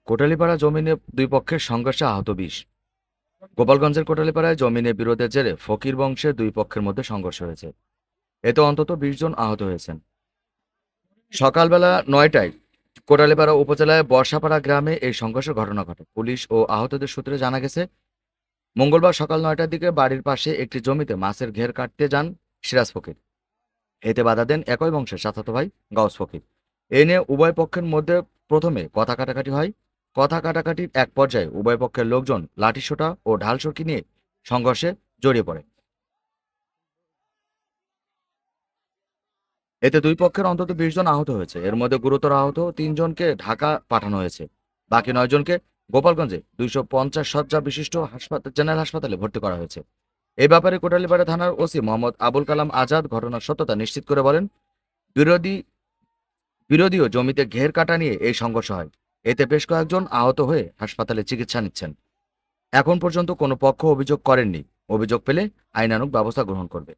কোটালীপাড়া জমি নিয়ে দুই পক্ষের সংঘর্ষে আহত ২০। গোপালগঞ্জের কোটালীপাড়ায় জমি নিয়ে বিরোধের জেরে ফকির বংশের দুই পক্ষের মধ্যে সংঘর্ষ হয়েছে। এতে অন্তত ২০ জন আহত হয়েছেন। সকালবেলা ৯টায় কোটালীপাড়া উপজেলায় বর্ষাপাড়া গ্রামে এই সংঘর্ষের ঘটনা ঘটে। পুলিশ ও আহতদের সূত্রে জানা গেছে, মঙ্গলবার সকাল ৯টার দিকে বাড়ির পাশে একটি জমিতে মাছের ঘের কাটতে যান সিরাজ ফকির। এতে বাধা দেন একই বংশের চাচাতো ভাই গাউস ফকির। এ নিয়ে উভয় পক্ষের মধ্যে প্রথমে কথা কাটাকাটি হয়। কথা কাটাকাটির এক পর্যায়ে উভয় পক্ষের লোকজন লাঠিসোঁটা ও ঢালসরকি নিয়ে সংঘর্ষে জড়িয়ে পড়ে। এতে দুই পক্ষের অন্তত ২০ জন আহত হয়েছে। এর মধ্যে গুরুতর আহত ৩ জনকে ঢাকা পাঠানো হয়েছে। বাকি ৯ জনকে গোপালগঞ্জে ২৫০ শয্যা বিশিষ্ট জেনারেল হাসপাতালে ভর্তি করা হয়েছে। এই ব্যাপারে কোটালীপাড়া থানার ওসি মোহাম্মদ আবুল কালাম আজাদ ঘটনার সত্যতা নিশ্চিত করে বলেন, বিরোধী বিরোধীয় জমিতে ঘের কাটা নিয়ে এই সংঘর্ষ হয়। এতে বেশ কয়েকজন আহত হয়ে হাসপাতালে চিকিৎসা নিচ্ছেন। এখন পর্যন্ত কোনো পক্ষ অভিযোগ করেননি। অভিযোগ পেলে আইনানুগ ব্যবস্থা গ্রহণ করবে।